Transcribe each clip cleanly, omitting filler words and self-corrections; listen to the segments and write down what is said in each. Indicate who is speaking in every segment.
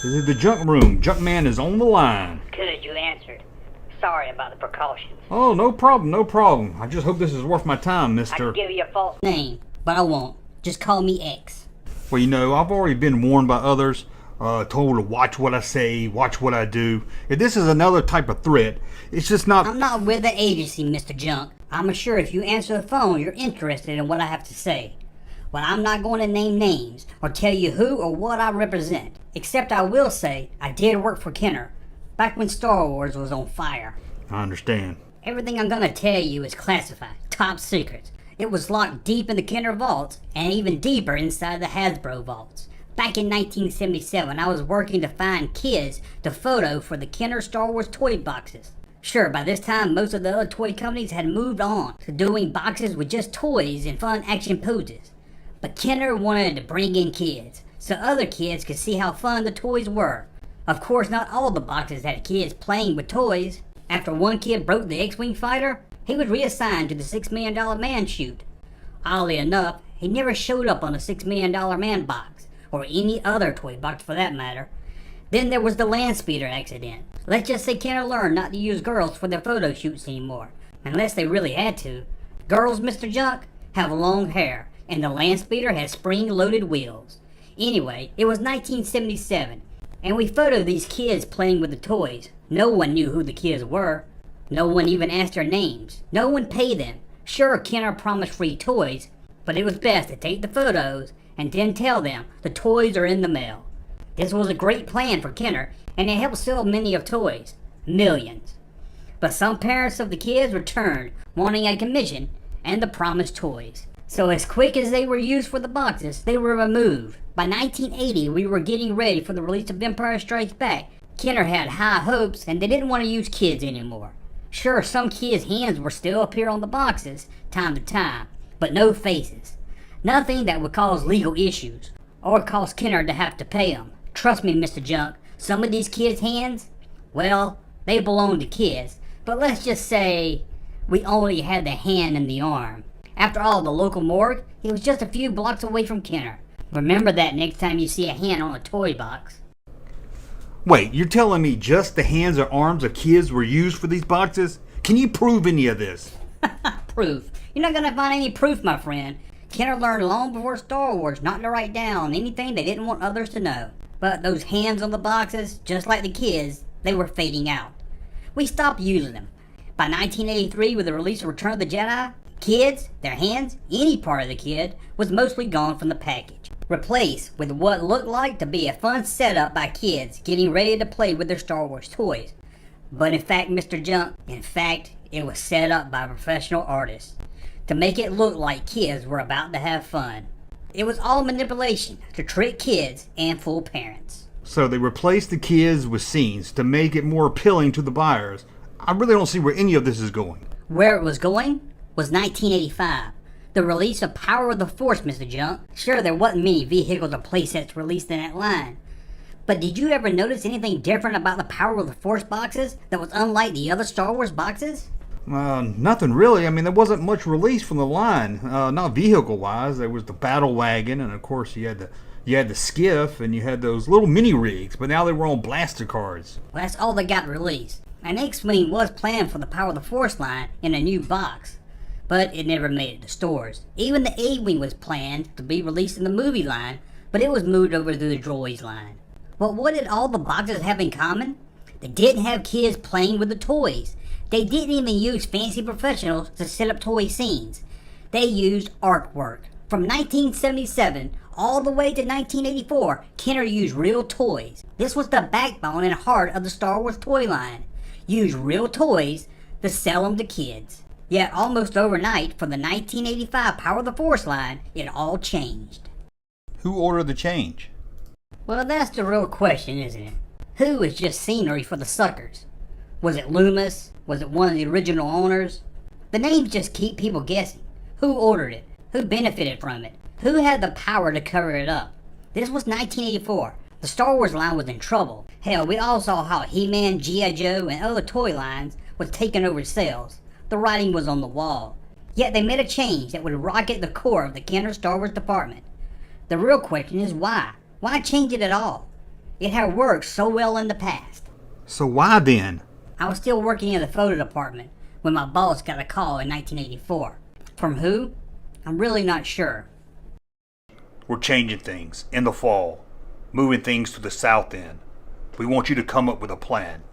Speaker 1: This is the junk room. Junkman is on the line.
Speaker 2: Good, you answered. Sorry about the precautions.
Speaker 1: Oh, no problem, no problem. I just hope this is worth my time,
Speaker 2: I
Speaker 1: Mr.
Speaker 2: can give you a false name, but I won't. Just call me X.
Speaker 1: Well, you know, I've already been warned by others, told to watch what I say, watch what I do. If this is another type of threat, it's just not...
Speaker 2: I'm not with the agency, Mr. Junk. I'm sure if you answer the phone, you're interested in what I have to say. But I'm not going to name names or tell you who or what I represent. Except I will say I did work for Kenner, back when Star Wars was on fire.
Speaker 1: I understand.
Speaker 2: Everything I'm going to tell you is classified, top secret. It was locked deep in the Kenner vaults and even deeper inside the Hasbro vaults. Back in 1977, I was working to find kids to photo for the Kenner Star Wars toy boxes. Sure, by this time, most of the other toy companies had moved on to doing boxes with just toys and fun action poses. But Kenner wanted to bring in kids, so other kids could see how fun the toys were. Of course, not all the boxes had kids playing with toys. After one kid broke the X-Wing fighter, he was reassigned to the $6 million man chute. Oddly enough, he never showed up on the $6 million man box, or any other toy box for that matter. Then there was the land speeder accident. Let's just say Kenner learned not to use girls for their photo shoots anymore, unless they really had to. Girls, Mr. Junk, have long hair, and the land speeder has spring-loaded wheels. Anyway, it was 1977, and we photoed these kids playing with the toys. No one knew who the kids were. No one even asked their names. No one paid them. Sure, Kenner promised free toys, but it was best to take the photos and then tell them the toys are in the mail. This was a great plan for Kenner, and it helped sell many of toys. Millions. But some parents of the kids returned, wanting a commission and the promised toys. So as quick as they were used for the boxes, they were removed. By 1980, we were getting ready for the release of Empire Strikes Back. Kenner had high hopes, and they didn't want to use kids anymore. Sure, some kids' hands would still appear on the boxes, time to time, but no faces. Nothing that would cause legal issues, or cause Kenner to have to pay them. Trust me, Mr. Junk, some of these kids' hands, well, they belong to kids, but let's just say we only had the hand and the arm. After all, the local morgue, it was just a few blocks away from Kenner. Remember that next time you see a hand on a toy box.
Speaker 1: Wait, you're telling me just the hands or arms of kids were used for these boxes? Can you prove any of this?
Speaker 2: Proof? You're not gonna find any proof, my friend. Kenner learned long before Star Wars not to write down anything they didn't want others to know. But those hands on the boxes, just like the kids, they were fading out. We stopped using them. By 1983, with the release of Return of the Jedi, kids, their hands, any part of the kid, was mostly gone from the package. Replaced with what looked like to be a fun setup by kids getting ready to play with their Star Wars toys. But in fact, Mr. Junk, it was set up by professional artists to make it look like kids were about to have fun. It was all manipulation to trick kids and fool parents.
Speaker 1: So they replaced the kids with scenes to make it more appealing to the buyers. I really don't see where any of this is going.
Speaker 2: Where it was going was 1985. The release of Power of the Force, Mr. Junk. Sure, there wasn't many vehicles or playsets released in that line. But did you ever notice anything different about the Power of the Force boxes that was unlike the other Star Wars boxes?
Speaker 1: Nothing really. I mean, there wasn't much released from the line. Not vehicle-wise. There was the battle wagon, and of course you had the skiff, and you had those little mini rigs. But now they were on blaster cards.
Speaker 2: Well, that's all that got released. An X-Wing was planned for the Power of the Force line in a new box, but it never made it to stores. Even the A-Wing was planned to be released in the movie line, but it was moved over to the Droids line. But what did all the boxes have in common? They didn't have kids playing with the toys. They didn't even use fancy professionals to set up toy scenes. They used artwork. From 1977 all the way to 1984, Kenner used real toys. This was the backbone and heart of the Star Wars toy line. Use real toys to sell them to kids. Yet almost overnight, for the 1985 Power of the Force line, it all changed.
Speaker 3: Who ordered the change?
Speaker 2: Well, that's the real question, isn't it? Who is just scenery for the suckers? Was it Loomis? Was it one of the original owners? The names just keep people guessing. Who ordered it? Who benefited from it? Who had the power to cover it up? This was 1984. The Star Wars line was in trouble. Hell, we all saw how He-Man, G.I. Joe, and other toy lines was taking over sales. The writing was on the wall. Yet they made a change that would rocket the core of the Kenner Star Wars department. The real question is why? Why change it at all? It had worked so well in the past.
Speaker 1: So why then?
Speaker 2: I was still working in the photo department when my boss got a call in 1984. From who? I'm really not sure.
Speaker 3: We're changing things in the fall, moving things to the south end. We want you to come up with a plan.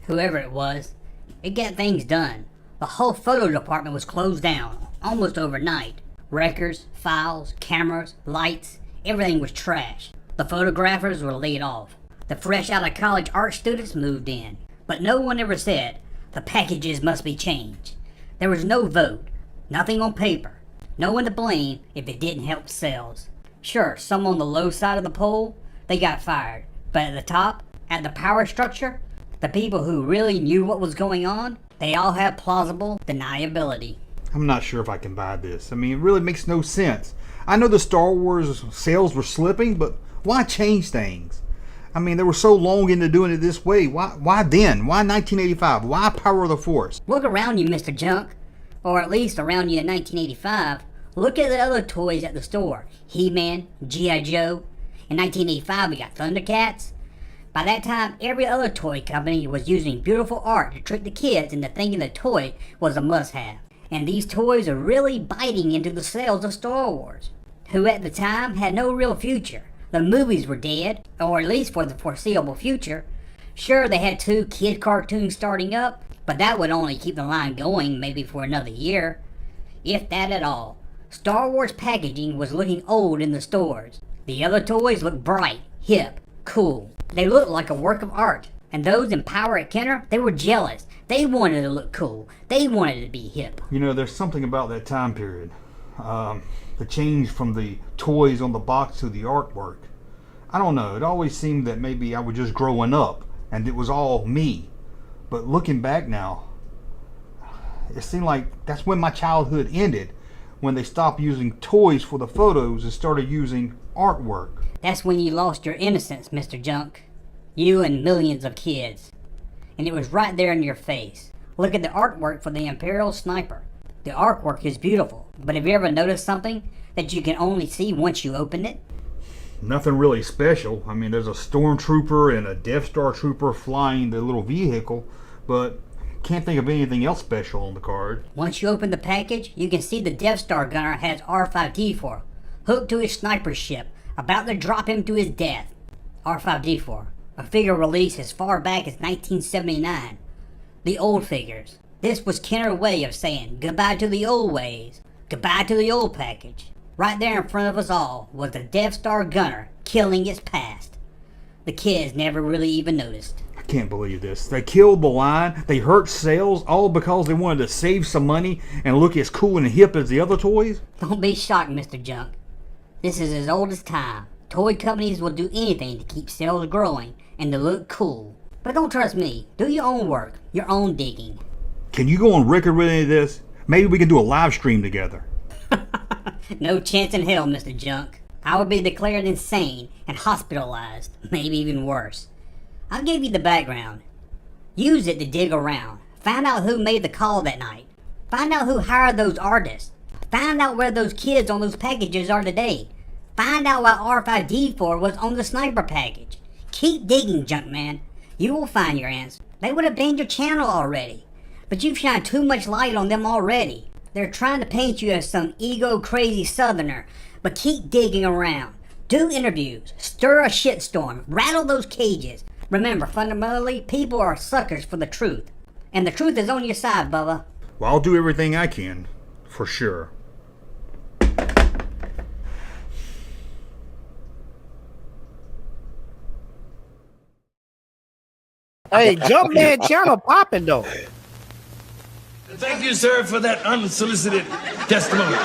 Speaker 2: Whoever it was, it got things done. The whole photo department was closed down, almost overnight. Records, files, cameras, lights, everything was trash. The photographers were laid off. The fresh out of college art students moved in. But no one ever said, the packages must be changed. There was no vote, nothing on paper. No one to blame if it didn't help sales. Sure, some on the low side of the pole, they got fired. But at the top, at the power structure, the people who really knew what was going on, they all had plausible deniability.
Speaker 1: I'm not sure if I can buy this. I mean, it really makes no sense. I know the Star Wars sales were slipping, but why change things? I mean, they were so long into doing it this way. Why then? Why 1985? Why Power of the Force?
Speaker 2: Look around you, Mr. Junk. Or at least around you in 1985. Look at the other toys at the store. He-Man, G.I. Joe. In 1985, we got Thundercats. By that time, every other toy company was using beautiful art to trick the kids into thinking the toy was a must-have. And these toys are really biting into the sales of Star Wars, who at the time had no real future. The movies were dead, or at least for the foreseeable future. Sure, they had 2 kid cartoons starting up, but that would only keep the line going maybe for another year, if that at all. Star Wars packaging was looking old in the stores. The other toys looked bright, hip, cool. They looked like a work of art. And those in power at Kenner, they were jealous. They wanted to look cool. They wanted to be hip.
Speaker 1: You know, there's something about that time period. The change from the toys on the box to the artwork. I don't know. It always seemed that maybe I was just growing up and it was all me. But looking back now, it seemed like that's when my childhood ended, when they stopped using toys for the photos and started using artwork.
Speaker 2: That's when you lost your innocence, Mr. Junk. You and millions of kids. And it was right there in your face. Look at the artwork for the Imperial Sniper. The artwork is beautiful, but have you ever noticed something that you can only see once you open it?
Speaker 1: Nothing really special. I mean, there's a stormtrooper and a Death Star trooper flying the little vehicle, but can't think of anything else special on the card.
Speaker 2: Once you open the package, you can see the Death Star gunner has R5-D4 hooked to his sniper ship, about to drop him to his death. R5-D4, a figure released as far back as 1979. The old figures. This was Kenner's way of saying goodbye to the old ways, goodbye to the old package. Right there in front of us all was the Death Star gunner killing its past. The kids never really even noticed.
Speaker 1: I can't believe this. They killed the line, they hurt sales, all because they wanted to save some money and look as cool and hip as the other toys?
Speaker 2: Don't be shocked, Mr. Junk. This is as old as time. Toy companies will do anything to keep sales growing and to look cool. But don't trust me. Do your own work, your own digging.
Speaker 1: Can you go on record with any of this? Maybe we can do a live stream together.
Speaker 2: No chance in hell, Mr. Junk. I would be declared insane and hospitalized, maybe even worse. I'll give you the background. Use it to dig around. Find out who made the call that night. Find out who hired those artists. Find out where those kids on those packages are today. Find out why R5-D4 was on the sniper package. Keep digging, Junkman. You will find your answer. They would have banned your channel already. But you've shined too much light on them already. They're trying to paint you as some ego-crazy southerner. But keep digging around. Do interviews. Stir a shitstorm. Rattle those cages. Remember, fundamentally, people are suckers for the truth. And the truth is on your side, Bubba.
Speaker 1: Well, I'll do everything I can. For sure.
Speaker 4: Hey, Junkman channel popping though.
Speaker 5: Thank you, sir, for that unsolicited testimony.